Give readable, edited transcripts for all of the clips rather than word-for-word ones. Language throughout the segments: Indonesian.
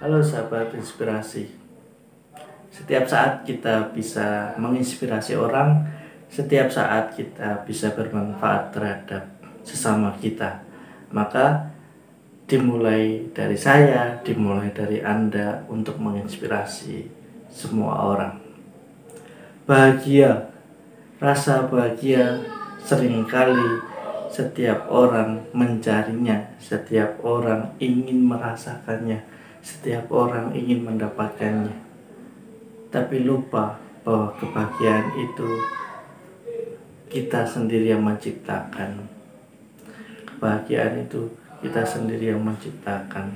Halo sahabat inspirasi. Setiap saat kita bisa menginspirasi orang, setiap saat kita bisa bermanfaat terhadap sesama kita. Maka dimulai dari saya, dimulai dari Anda untuk menginspirasi semua orang. Bahagia, rasa bahagia seringkali setiap orang mencarinya, setiap orang ingin merasakannya, setiap orang ingin mendapatkannya. Tapi lupa bahwa kebahagiaan itu kita sendiri yang menciptakan. Kebahagiaan itu kita sendiri yang menciptakan.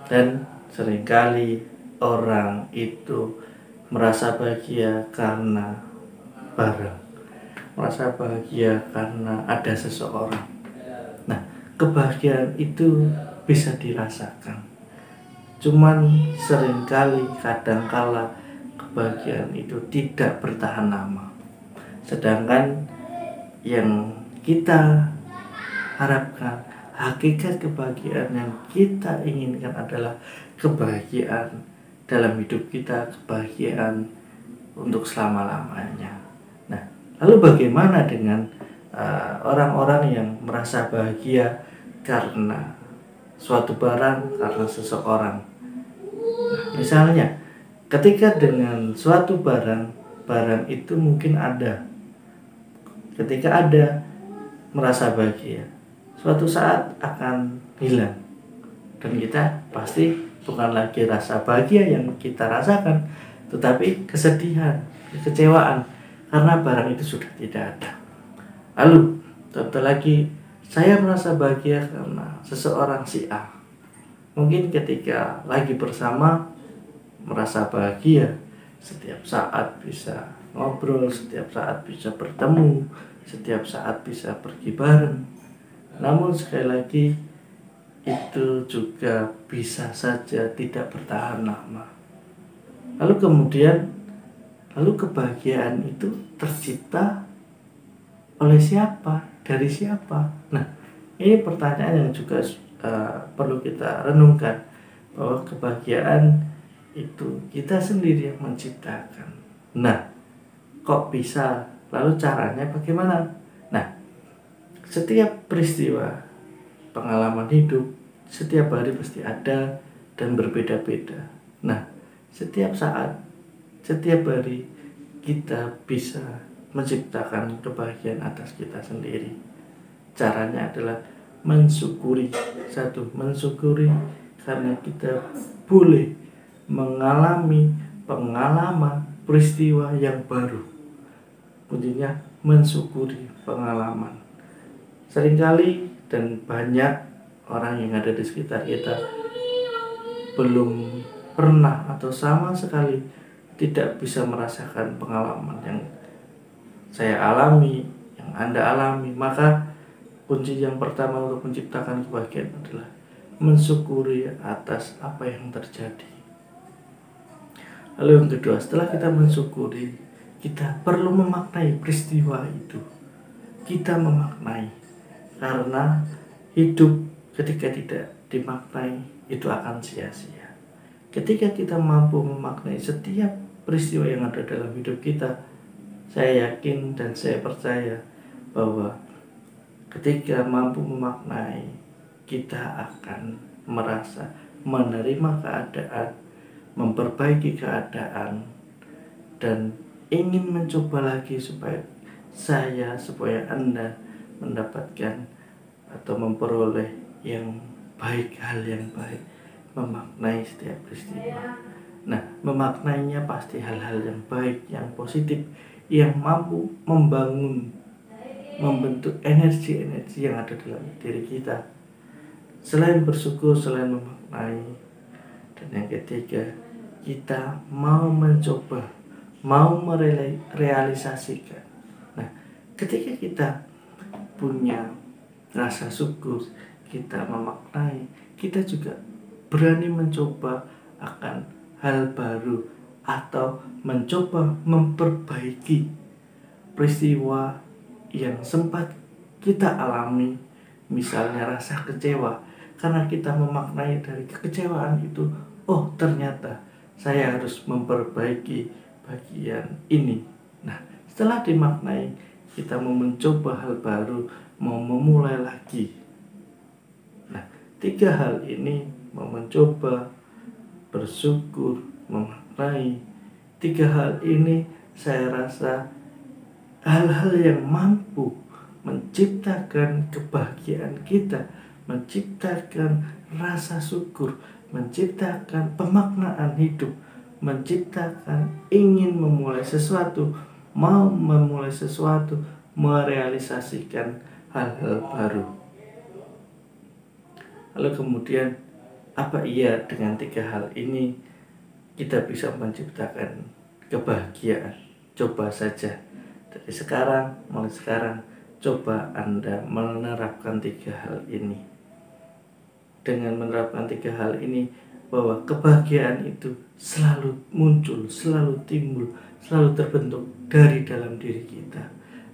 Dan seringkali orang itu merasa bahagia karena barang, merasa bahagia karena ada seseorang. Nah, kebahagiaan itu bisa dirasakan. Cuman seringkali kadangkala kebahagiaan itu tidak bertahan lama. Sedangkan yang kita harapkan, hakikat kebahagiaan yang kita inginkan adalah kebahagiaan dalam hidup kita, kebahagiaan untuk selama-lamanya. Nah, lalu bagaimana dengan orang-orang yang merasa bahagia karena suatu barang, karena seseorang? Nah, misalnya ketika dengan suatu barang itu mungkin ada, ketika ada merasa bahagia, suatu saat akan hilang, dan kita pasti bukan lagi rasa bahagia yang kita rasakan, tetapi kesedihan, kekecewaan karena barang itu sudah tidak ada. Lalu contoh lagi, saya merasa bahagia karena seseorang si A. Mungkin ketika lagi bersama merasa bahagia, setiap saat bisa ngobrol, setiap saat bisa bertemu, setiap saat bisa pergi bareng. Namun sekali lagi itu juga bisa saja tidak bertahan lama. Lalu kebahagiaan itu tercipta oleh siapa? Dari siapa? Nah, ini pertanyaan yang juga perlu kita renungkan, bahwa kebahagiaan itu kita sendiri yang menciptakan. Nah, kok bisa? Lalu caranya bagaimana? Nah, setiap peristiwa pengalaman hidup setiap hari pasti ada dan berbeda-beda. Nah, setiap saat, setiap hari kita bisa menciptakan kebahagiaan atas kita sendiri. Caranya adalah mensyukuri. Satu, mensyukuri karena kita boleh mengalami pengalaman peristiwa yang baru. Kuncinya mensyukuri pengalaman. Seringkali dan banyak orang yang ada di sekitar kita belum pernah atau sama sekali tidak bisa merasakan pengalaman yang saya alami, yang Anda alami. Maka kunci yang pertama untuk menciptakan kebahagiaan adalah mensyukuri atas apa yang terjadi. Lalu yang kedua, setelah kita mensyukuri, kita perlu memaknai peristiwa itu. Kita memaknai, karena hidup ketika tidak dimaknai itu akan sia-sia. Ketika kita mampu memaknai setiap peristiwa yang ada dalam hidup kita, saya yakin dan saya percaya bahwa ketika mampu memaknai, kita akan merasa menerima keadaan, memperbaiki keadaan, dan ingin mencoba lagi supaya Anda mendapatkan atau memperoleh yang baik, hal yang baik, memaknai setiap peristiwa. Nah, memaknainya pasti hal-hal yang baik, yang positif, yang mampu membentuk energi-energi yang ada dalam diri kita. Selain bersyukur, selain memaknai, dan yang ketiga, kita mau mencoba, mau merealisasikan. Nah, ketika kita punya rasa syukur, kita memaknai, kita juga berani mencoba akan hal baru atau mencoba memperbaiki peristiwa yang sempat kita alami. Misalnya rasa kecewa karena kita memaknai dari kekecewaan itu, oh ternyata saya harus memperbaiki bagian ini. Nah, setelah dimaknai, kita mau mencoba hal baru, mau memulai lagi. Nah, 3 hal ini, mau mencoba, bersyukur, memaknai, 3 hal ini saya rasa hal-hal yang mampu menciptakan kebahagiaan kita, menciptakan rasa syukur, menciptakan pemaknaan hidup, menciptakan ingin memulai sesuatu, mau memulai sesuatu, merealisasikan hal-hal baru. Lalu kemudian, apa iya dengan 3 hal ini kita bisa menciptakan kebahagiaan? Coba saja dari sekarang, mulai sekarang, coba Anda menerapkan 3 hal ini. Dengan menerapkan 3 hal ini, bahwa kebahagiaan itu selalu muncul, selalu timbul, selalu terbentuk dari dalam diri kita.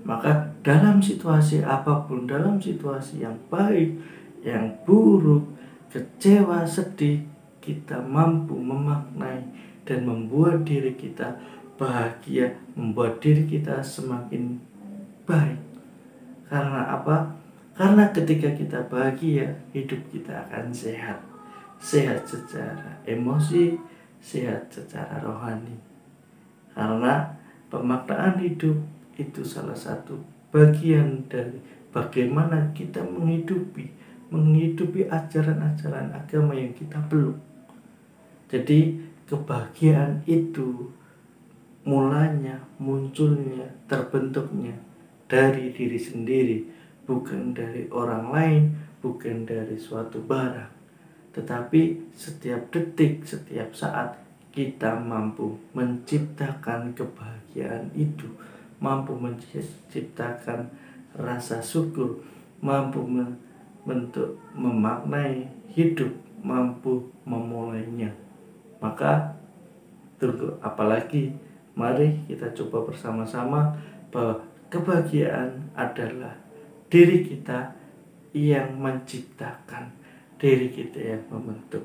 Maka dalam situasi apapun, dalam situasi yang baik, yang buruk, kecewa, sedih, kita mampu memaknai dan membuat diri kita bahagia, membuat diri kita semakin baik. Karena apa? Karena ketika kita bahagia, hidup kita akan sehat. Sehat secara emosi, sehat secara rohani. Karena pemaknaan hidup itu salah satu bagian dari bagaimana kita menghidupi ajaran-ajaran agama yang kita peluk. Jadi kebahagiaan itu mulanya, munculnya, terbentuknya dari diri sendiri, bukan dari orang lain, bukan dari suatu barang. Tetapi setiap detik, setiap saat kita mampu menciptakan kebahagiaan itu, mampu menciptakan rasa syukur, mampu memaknai hidup, mampu memulainya. Maka tunggu apalagi? Mari kita coba bersama-sama bahwa kebahagiaan adalah diri kita yang menciptakan, diri kita yang membentuk.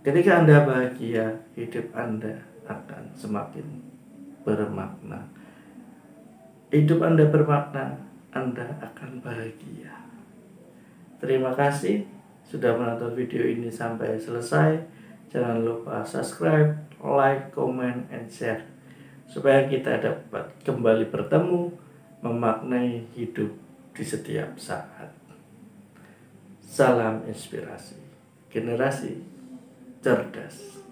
Ketika Anda bahagia, hidup Anda akan semakin bermakna. Hidup Anda bermakna, Anda akan bahagia. Terima kasih sudah menonton video ini sampai selesai. Jangan lupa subscribe, like, comment, and share, supaya kita dapat kembali bertemu, memaknai hidup di setiap saat. Salam inspirasi, generasi cerdas.